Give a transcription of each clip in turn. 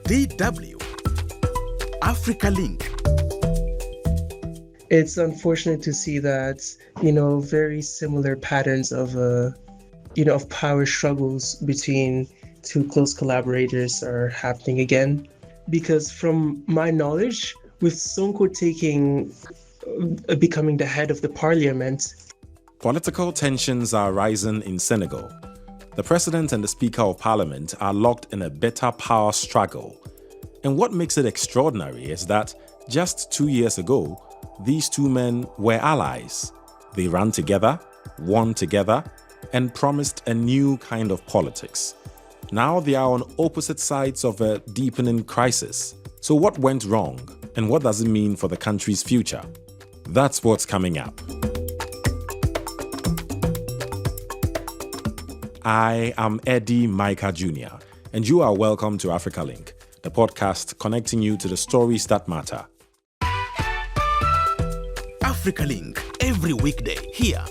DW Africa Link. It's unfortunate to see that, very similar patterns of power struggles between two close collaborators are happening again. Because from my knowledge, with Sonko becoming the head of the parliament, political tensions are rising in Senegal. The president and the speaker of parliament are locked in a bitter power struggle. And what makes it extraordinary is that just 2 years ago, these two men were allies. They ran together, won together, and promised a new kind of politics. Now they are on opposite sides of a deepening crisis. So what went wrong, and what does it mean for the country's future? That's what's coming up. I am Eddie Micah Jr., and you are welcome to Africa Link, the podcast connecting you to the stories that matter. Africa Link, every weekday here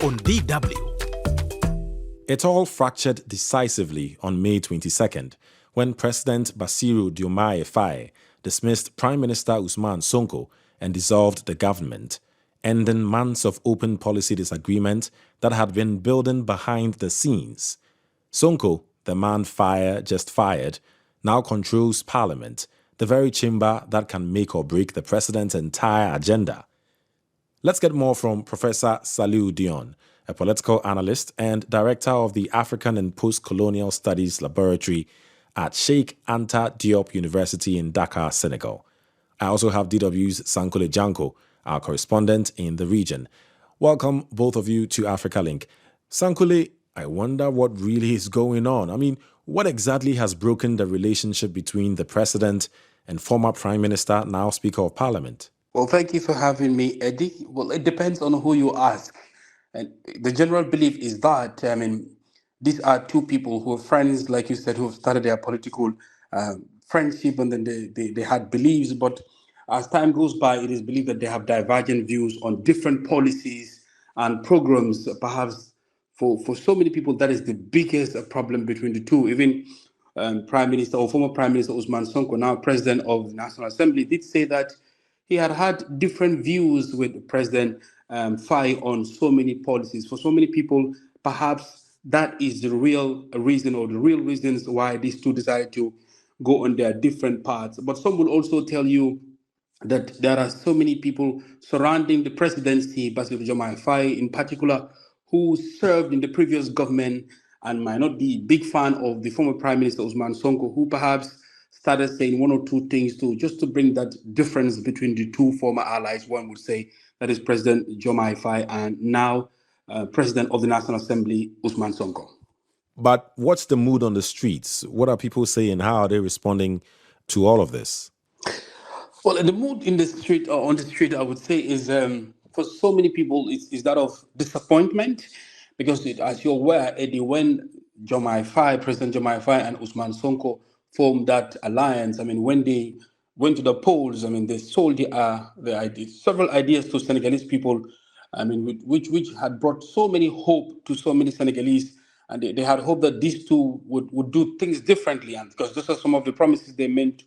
on DW. It all fractured decisively on May 22nd, when President Bassirou Diomaye Faye dismissed Prime Minister Ousmane Sonko and dissolved the government, ending months of open policy disagreement that had been building behind the scenes. Sonko, the man Faye just fired, now controls Parliament, the very chamber that can make or break the president's entire agenda. Let's get more from Professor Saliu Dion, a political analyst and director of the African and Post-Colonial Studies Laboratory at Sheikh Anta Diop University in Dakar, Senegal. I also have DW's Sankole Janko, our correspondent in the region. Welcome, both of you, to Africa Link. Sankole, I wonder what really is going on. I mean, what exactly has broken the relationship between the president and former Prime Minister, now Speaker of Parliament? Well, thank you for having me, Eddie. Well, it depends on who you ask. And the general belief is that, these are two people who are friends, like you said, who have started their political friendship, and then they had beliefs. But as time goes by, it is believed that they have divergent views on different policies and programs. Perhaps for so many people, that is the biggest problem between the two. Even Prime Minister or former Prime Minister Ousmane Sonko, now President of the National Assembly, did say that he had different views with President Faye on so many policies. For so many people, perhaps that is the real reason or the real reasons why these two decided to go on their different paths. But some will also tell you that there are so many people surrounding the presidency, Bassirou Diomaye Faye in particular, who served in the previous government and might not be a big fan of the former Prime Minister Ousmane Sonko, who perhaps started saying one or two things just to bring that difference between the two former allies, one would say, that is President Diomaye Faye and now President of the National Assembly, Ousmane Sonko. But what's the mood on the streets? What are people saying? How are they responding to all of this? Well, the mood in the street, or on the street, I would say, is for so many people, is that of disappointment, because as you're aware, Eddie, when President Diomaye Faye and Ousmane Sonko formed that alliance, when they went to the polls, they sold the ideas, several ideas to Senegalese people, which had brought so many hope to so many Senegalese, and they had hope that these two would do things differently, and because those are some of the promises they made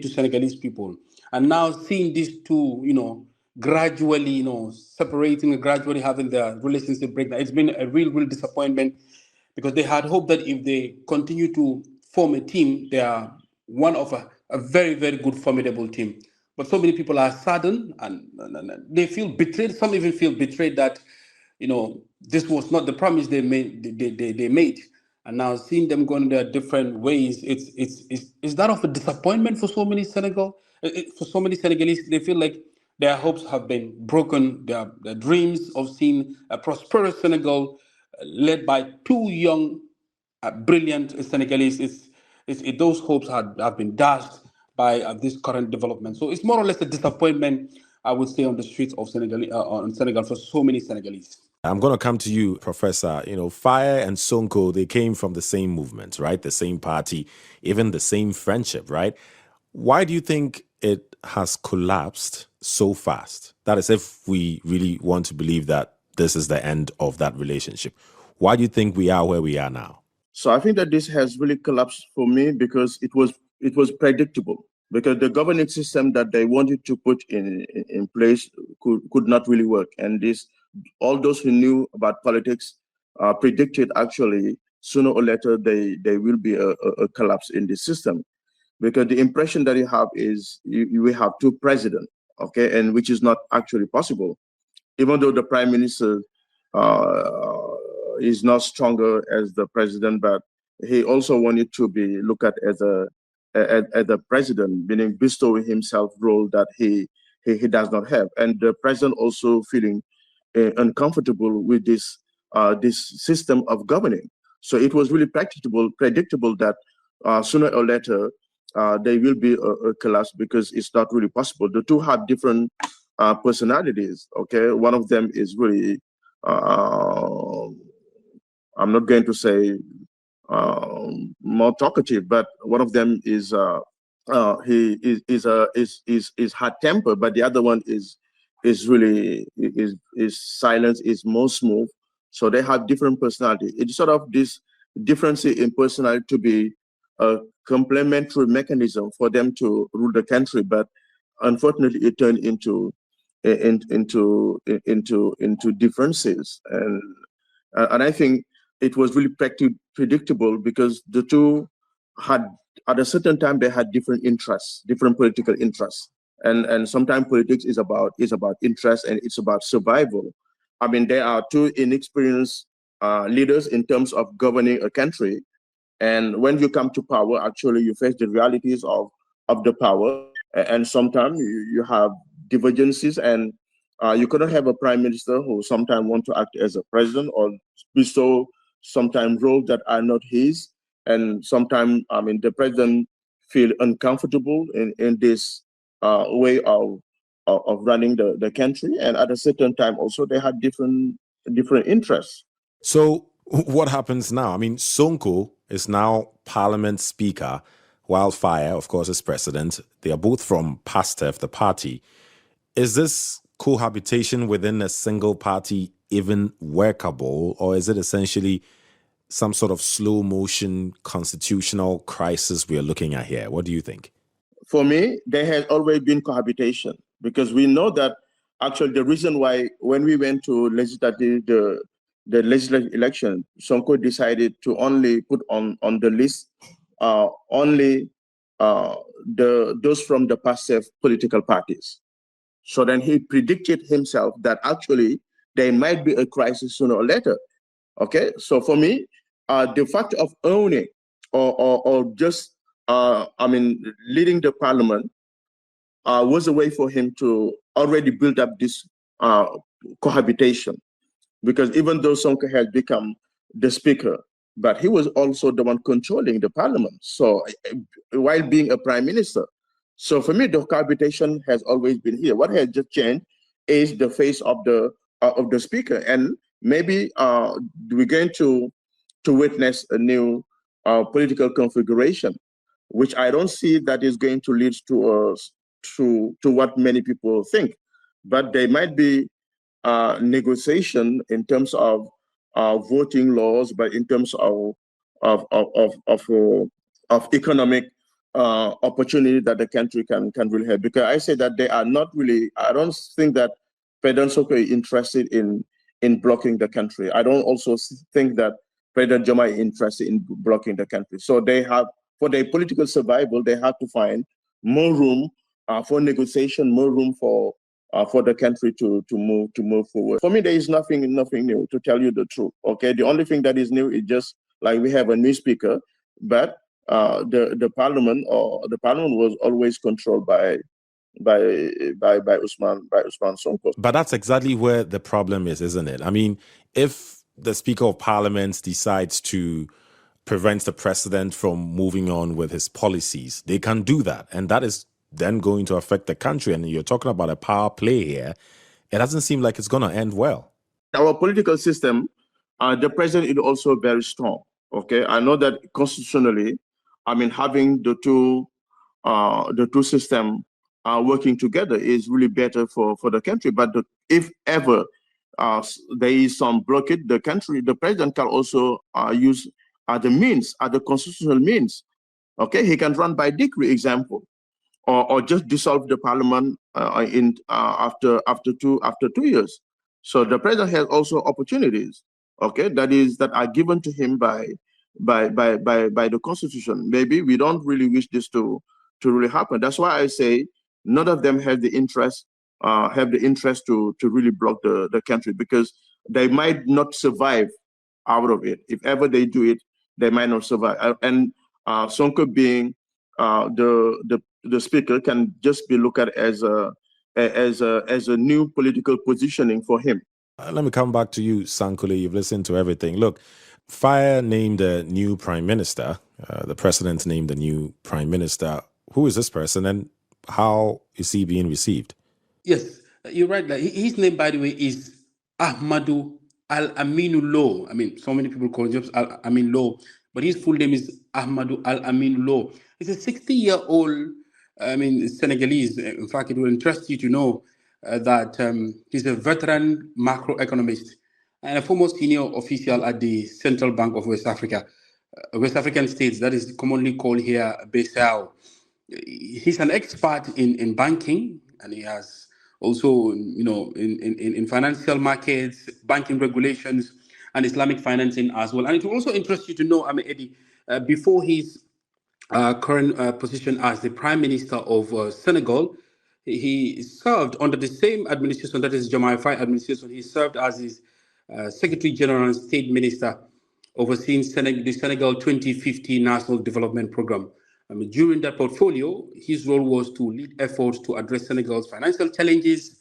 to Senegalese people. And now seeing these two, gradually, separating and gradually having their relationship breakdown, it's been a real disappointment, because they had hoped that if they continue to form a team, they are one of a very, very good, formidable team. But so many people are saddened and they feel betrayed. Some even feel betrayed that, this was not the promise they made. And now seeing them going their different ways, it's that of a disappointment for so many for so many Senegalese. They feel like their hopes have been broken. Their dreams of seeing a prosperous Senegal led by two young, brilliant Senegalese, those hopes have been dashed by this current development. So it's more or less a disappointment, I would say, on the streets of Senegal for so many Senegalese. I'm going to come to you, Professor. Faye and Sonko, they came from the same movement, right? The same party, even the same friendship, right? Why do you think it has collapsed so fast? That is, if we really want to believe that this is the end of that relationship. Why do you think we are where we are now? So I think that this has really collapsed for me because it was it was predictable because the governing system that they wanted to put in place could not really work. And all those who knew about politics predicted actually sooner or later there will be a collapse in the system, because the impression that you have is you will have two presidents, okay, and which is not actually possible. Even though the prime minister is not stronger as the president, but he also wanted to be looked at as a president, meaning bestowing himself role that he does not have, and the president also feeling uncomfortable with this system of governing. So it was really predictable that sooner or later there will be a collapse, because it's not really possible. The two have different personalities. Okay, one of them is really I'm not going to say more talkative, but one of them is he is hot temper, but the other one is really silence, is more smooth. So they have different personality. It's sort of this difference in personality to be a complementary mechanism for them to rule the country, but unfortunately it turned into differences, and I think it was really predictable, because the two had, at a certain time, they had different interests, different political interests, and sometimes politics is about interest, and it's about survival. I mean, there are two inexperienced leaders in terms of governing a country, and when you come to power, actually you face the realities of the power, and sometimes you have divergences, and you cannot have a prime minister who sometimes want to act as a president or bestow sometimes roles that are not his, and sometimes the president feel uncomfortable in this way of running the country, and at a certain time also they had different interests. So what happens now? I mean, Sonko is now Parliament Speaker, while Faye, of course, is President. They are both from PASTEF, the party. Is this cohabitation within a single party even workable, or is it essentially some sort of slow motion constitutional crisis we are looking at here? What do you think? For me, there has always been cohabitation, because we know that actually the reason why when we went to the legislative election, Sonko decided to only put on the list only those from the PASTEF political parties. So then he predicted himself that actually there might be a crisis sooner or later. Okay, so for me, the fact of owning or just leading the parliament was a way for him to already build up this cohabitation, because even though Sonko has become the speaker, but he was also the one controlling the parliament. So while being a prime minister, so for me, the cohabitation has always been here. What has just changed is the face of the speaker, and maybe we're going to witness a new political configuration, which I don't see that is going to lead to what many people think. But there might be negotiation in terms of voting laws, but in terms of economic opportunity that the country can really have. Because I say that they are not really. I don't think that President Sonko is interested in blocking the country. I don't also think that President Diomaye is interested in blocking the country. So they have, for their political survival, they have to find more room for negotiation, more room for the country to move forward. For me, there is nothing new, to tell you the truth. Okay, the only thing that is new is just like we have a new speaker, but the parliament was always controlled by Ousmane Sonko. But that's exactly where the problem is, isn't it? I mean, if the Speaker of Parliament decides to prevent the president from moving on with his policies, they can do that, and that is then going to affect the country. And you're talking about a power play here. It doesn't seem like it's going to end well. Our political system, the president is also very strong. Okay, I know that constitutionally, having the two systems working together is really better for the country. But if ever there is some blockade, the president can also use the constitutional means. Okay, he can run by decree, example, or just dissolve the parliament after 2 years. So the president has also opportunities, okay, that are given to him by the constitution. Maybe we don't really wish this to really happen. That's why I say none of them have the interest to really block the country, because they might not survive out of it. If ever they do it, they might not survive. And Sonko being the speaker can just be looked at as a new political positioning for him. Let me come back to you, Sankole. You've listened to everything. Look, Faye named a new prime minister. The president named a new prime minister. Who is this person, and how is he being received? Yes, you're right. Like, his name, by the way, is Ahmadu Al Aminu Lo. I mean, so many people call him just Al Amin Lo, but his full name is Ahmadu Al Amin Lo. He's a 60-year-old, I mean, Senegalese. In fact, it will interest you to know that he's a veteran macroeconomist and a former senior official at the Central Bank of West Africa, West African states, that is commonly called here Bissau. He's an expert in banking, and he has also, in financial markets, banking regulations, and Islamic financing as well. And it will also interest you to know, I mean, Eddie, before his current position as the Prime Minister of Senegal, he served under the same administration, that is Diomaye Faye administration. He served as his Secretary General and State Minister, overseeing the Senegal 2050 National Development Program. I mean, during that portfolio, his role was to lead efforts to address Senegal's financial challenges,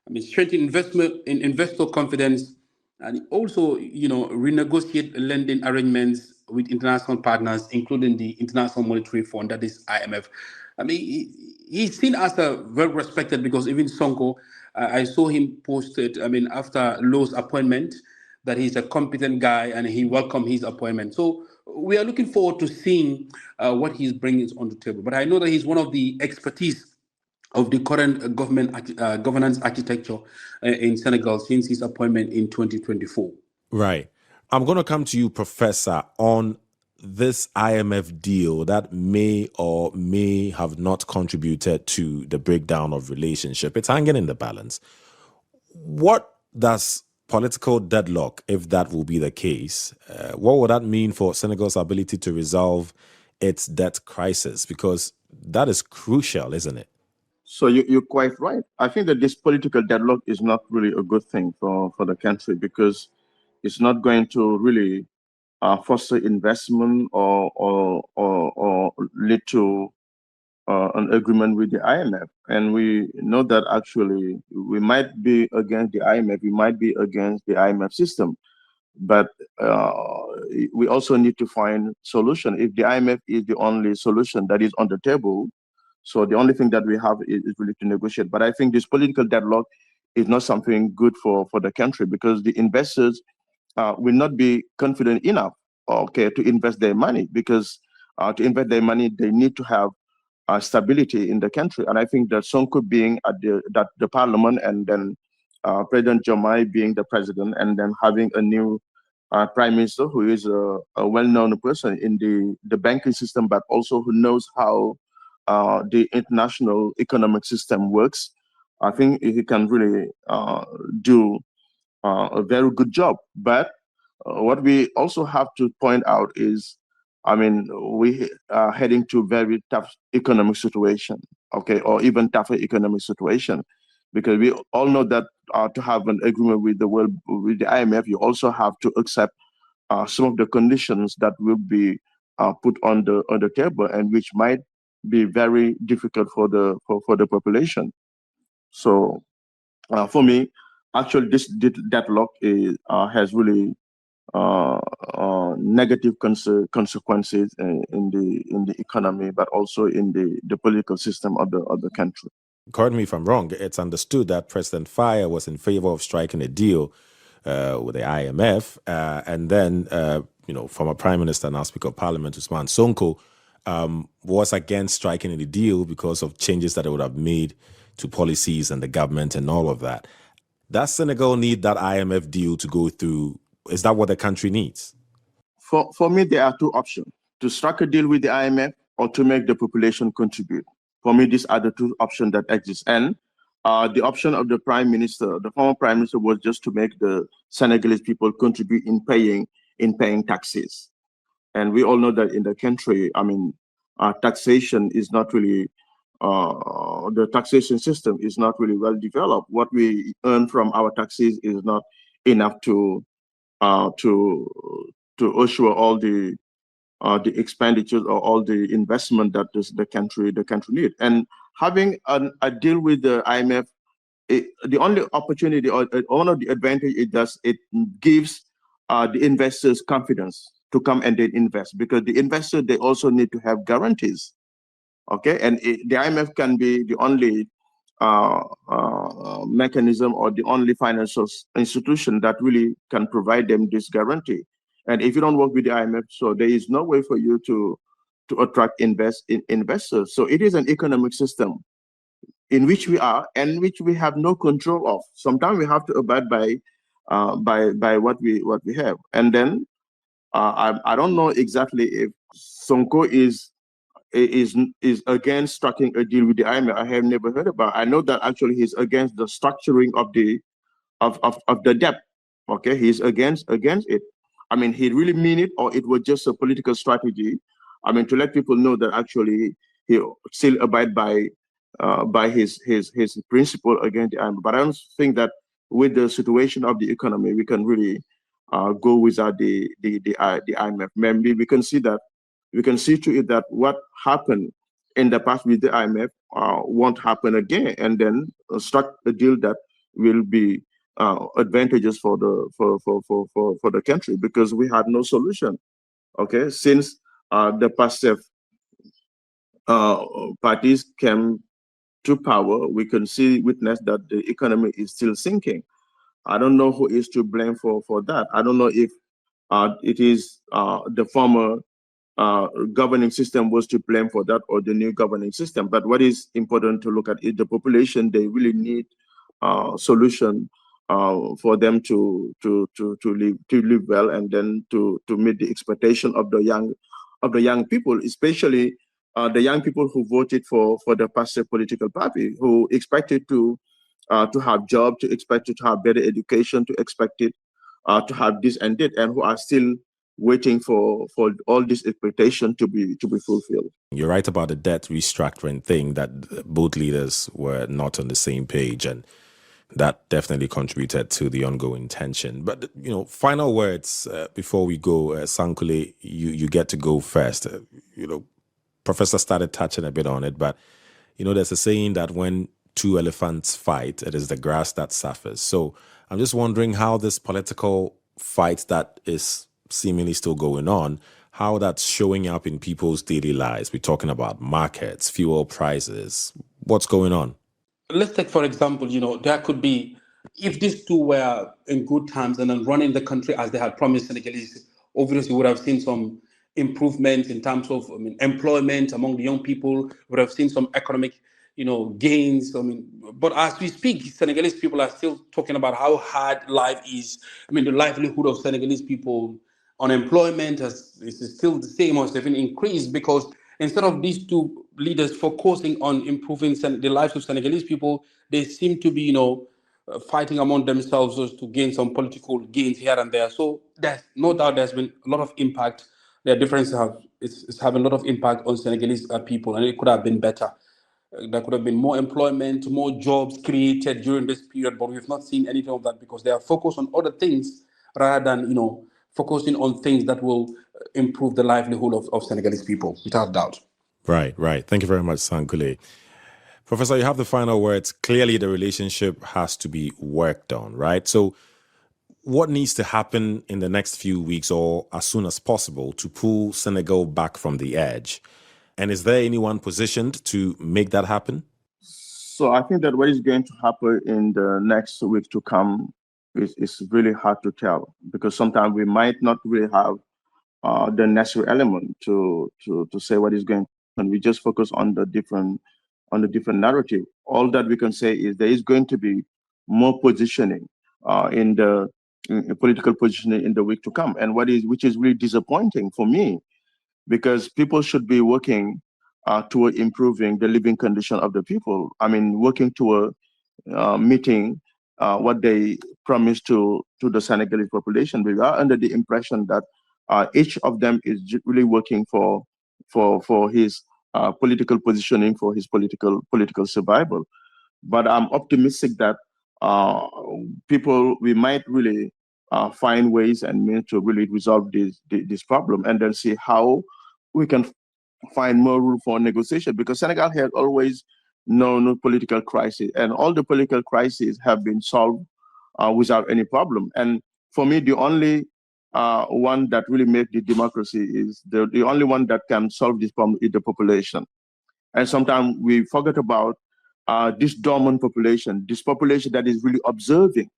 I mean, strengthen investment in investor confidence, and also, renegotiate lending arrangements with international partners, including the International Monetary Fund, that is IMF. I mean, he's seen as a very respected, because even Sonko, I saw him posted, I mean, after Low's appointment, that he's a competent guy and he welcomed his appointment. So we are looking forward to seeing what he's bringing on the table. But I know that he's one of the expertise of the current governance architecture in Senegal since his appointment in 2024. Right. I'm going to come to you, Professor, on this IMF deal that may or may have not contributed to the breakdown of relationship. It's hanging in the balance. What does political deadlock, if that will be the case, what would that mean for Senegal's ability to resolve its debt crisis? Because that is crucial, isn't it? So you're quite right. I think that this political deadlock is not really a good thing for the country, because it's not going to really foster investment or lead to an agreement with the IMF. And we know that actually we might be against the IMF, we might be against the IMF system, but we also need to find solution. If the IMF is the only solution that is on the table, so the only thing that we have is really to negotiate. But I think this political deadlock is not something good for the country, because the investors will not be confident enough, okay, to invest their money, because to invest their money, they need to have stability in the country. And I think that Sonko being at the parliament, and then President Diomaye being the president, and then having a new prime minister who is a well-known person in the banking system, but also who knows how the international economic system works, I think he can really do a very good job. But what we also have to point out is, I mean, we are heading to very tough economic situation, okay, or even tougher economic situation, because we all know that to have an agreement with with the IMF, you also have to accept some of the conditions that will be put on the table, and which might be very difficult for the population. So for me, actually, this deadlock has really negative consequences in the economy, but also in the political system of the country. Correct me if I'm wrong. It's understood that President Faye was in favor of striking a deal with the IMF, and then former Prime Minister, now Speaker of Parliament, Ousmane Sonko, was against striking a deal because of changes that it would have made to policies and the government and all of that. Does Senegal need that IMF deal to go through? Is that what the country needs? For me, there are two options: to strike a deal with the IMF, or to make the population contribute. For me, these are the two options that exist. And the option of the prime minister, the former prime minister, was just to make the Senegalese people contribute in paying taxes. And we all know that in the country, I mean, taxation is not really the taxation system is not really well developed. What we earn from our taxes is not enough to assure all the expenditures or all the investment that the country need. And having a deal with the IMF, the only opportunity or one of the advantage it does, it gives the investors confidence to come and then invest, because the investor, they also need to have guarantees. Okay, and the IMF can be the only mechanism or the only financial institution that really can provide them this guarantee. And if you don't work with the IMF, so there is no way for you to attract investors. So it is an economic system in which we are and which we have no control of. Sometimes we have to abide by what we have. And then I don't know exactly if Sonko is against striking a deal with the IMF. I have never heard about. I know that actually he's against the structuring of the debt. Okay, he's against it. I mean, he really mean it, or it was just a political strategy? I mean, to let people know that actually he still abide by his principle against the IMF. But I don't think that with the situation of the economy, we can really go without the IMF. Maybe we can see to it that what happened in the past with the IMF won't happen again, and then struck a deal that will be advantageous for the country, because we had no solution. Okay, since the passive parties came to power, we can witness that the economy is still sinking. I don't know who is to blame for that. I don't know if it is the former governing system was to blame for that, or the new governing system. But what is important to look at is the population. They really need solution for them to live well, and then to meet the expectation of the young people, especially the young people who voted for the passive political party, who expected to have job, to expected to have better education, to expected to have this and that, and who are still waiting for all this expectation to be fulfilled. You're right about the debt restructuring thing, that both leaders were not on the same page, and that definitely contributed to the ongoing tension. But, final words before we go. Sankule, you get to go first. Professor started touching a bit on it, but, there's a saying that when two elephants fight, it is the grass that suffers. So I'm just wondering how this political fight that is seemingly still going on, how that's showing up in people's daily lives. We're talking about markets, fuel prices. What's going on? Let's take, for example, there could be, if these two were in good times and then running the country as they had promised Senegalese, obviously would have seen some improvements in terms of employment among the young people, would have seen some economic gains. But as we speak, Senegalese people are still talking about how hard life is. The livelihood of Senegalese people, unemployment is still the same, or has even increased, because instead of these two leaders focusing on improving the lives of Senegalese people, they seem to be, fighting among themselves just to gain some political gains here and there. So there's no doubt there's been a lot of impact. Their differences it's having a lot of impact on Senegalese people, and it could have been better. There could have been more employment, more jobs created during this period, but we've not seen anything of that, because they are focused on other things rather than, focusing on things that will improve the livelihood of Senegalese people, without doubt. Right. Thank you very much, Sankule. Professor, you have the final words. Clearly, the relationship has to be worked on, right? So what needs to happen in the next few weeks, or as soon as possible, to pull Senegal back from the edge? And is there anyone positioned to make that happen? So I think that what is going to happen in the next week to come is really hard to tell, because sometimes we might not really have the necessary element to say what is going on. We just focus on the different narrative. All that we can say is there is going to be more positioning in political positioning in the week to come, and which is really disappointing for me, because people should be working toward improving the living condition of the people. I mean, working toward meeting what they promised to the Senegalese population. We are under the impression that each of them is really working for his political positioning, for his political survival. But I'm optimistic that we might really find ways and means to really resolve this problem, and then see how we can find more room for negotiation, because Senegal has always known political crisis, and all the political crises have been solved without any problem. And for me, the only one that really made the democracy is the only one that can solve this problem is the population. And sometimes we forget about this dormant population, this population that is really observing.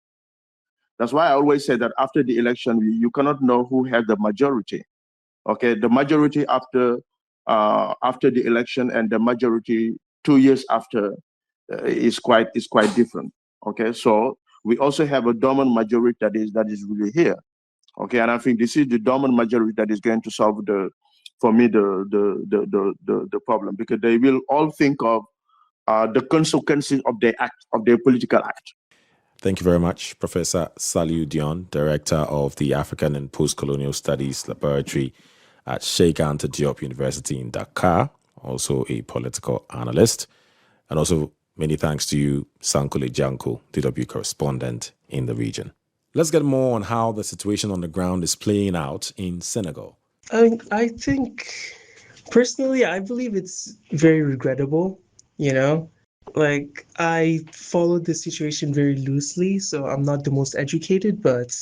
That's why I always say that after the election, you cannot know who has the majority. Okay, the majority after the election and the majority 2 years after is quite different. Okay, so we also have a dormant majority that is really here. Okay, and I think this is the dormant majority that is going to solve the problem, because they will all think of the consequences of their political act. Thank you very much, Professor Saliu Dion, Director of the African and Post-Colonial Studies Laboratory at Sheikh Anta Diop University in Dakar, also a political analyst. And also many thanks to you, Sankole Janko, DW correspondent in the region. Let's get more on how the situation on the ground is playing out in Senegal. I think, personally, I believe it's very regrettable, you know? Like, I followed the situation very loosely, so I'm not the most educated, but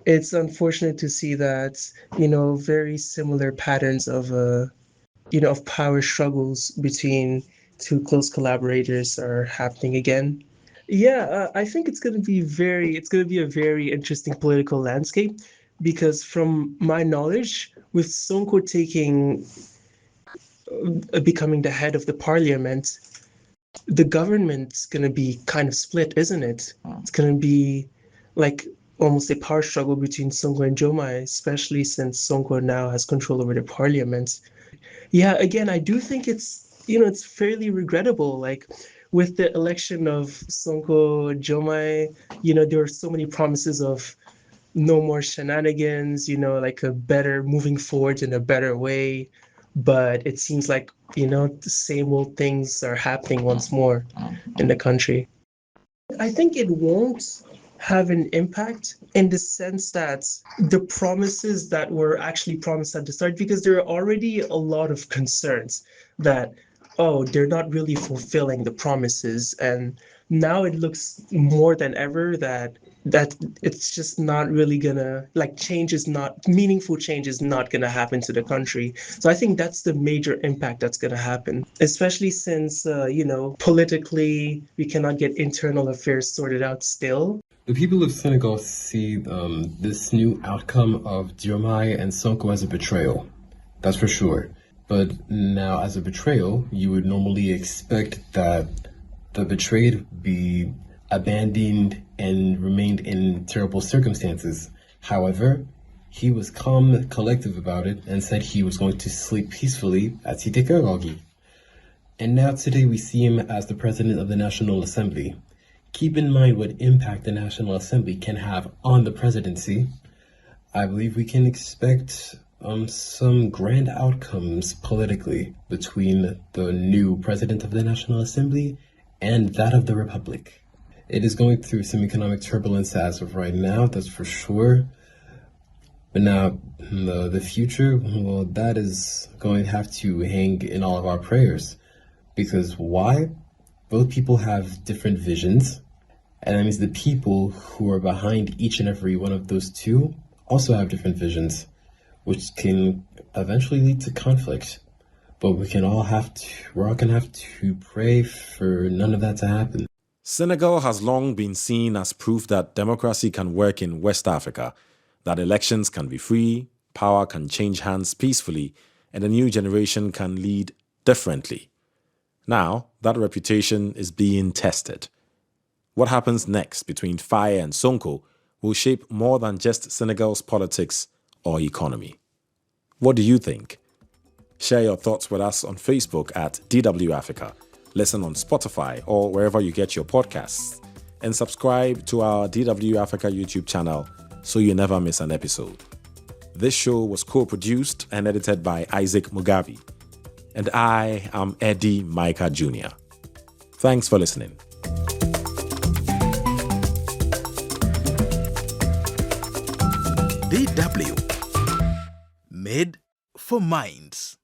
it's unfortunate to see that, very similar patterns of, of power struggles between two close collaborators are happening again. Yeah, I think it's going to be a very interesting political landscape, because from my knowledge, with Sonko becoming the head of the parliament, the government's going to be kind of split, isn't it? It's going to be like almost a power struggle between Sonko and Diomaye, especially since Sonko now has control over the parliament. Yeah, again, I do think it's fairly regrettable. Like, with the election of Sonko, Diomaye, there were so many promises of no more shenanigans, like a better moving forward in a better way. But it seems like, the same old things are happening once more in the country. I think it won't have an impact in the sense that the promises that were actually promised at the start, because there are already a lot of concerns that, oh, they're not really fulfilling the promises. And now it looks more than ever that it's just not really gonna, like, meaningful change is not gonna happen to the country. So I think that's the major impact that's gonna happen, especially since politically we cannot get internal affairs sorted out still. The people of Senegal see this new outcome of Diomaye and Sonko as a betrayal. That's for sure. But now, as a betrayal, you would normally expect that the betrayed be abandoned and remained in terrible circumstances. However, he was calm and collective about it and said he was going to sleep peacefully at Cité Keurangi. And now today we see him as the president of the National Assembly. Keep in mind what impact the National Assembly can have on the presidency. I believe we can expect some grand outcomes politically between the new president of the National Assembly and that of the Republic. It is going through some economic turbulence as of right now, that's for sure. But now, the future, well, that is going to have to hang in all of our prayers. Because why? Both people have different visions, and that means the people who are behind each and every one of those two also have different visions, which can eventually lead to conflict. But we're all gonna have to pray for none of that to happen. Senegal has long been seen as proof that democracy can work in West Africa, that elections can be free, power can change hands peacefully, and a new generation can lead differently. Now, that reputation is being tested. What happens next between Faye and Sonko will shape more than just Senegal's politics or economy. What do you think? Share your thoughts with us on Facebook at DW Africa. Listen on Spotify or wherever you get your podcasts. And subscribe to our DW Africa YouTube channel so you never miss an episode. This show was co-produced and edited by Isaac Mugabe. And I am Eddie Micah Jr. Thanks for listening. DW. Made for minds.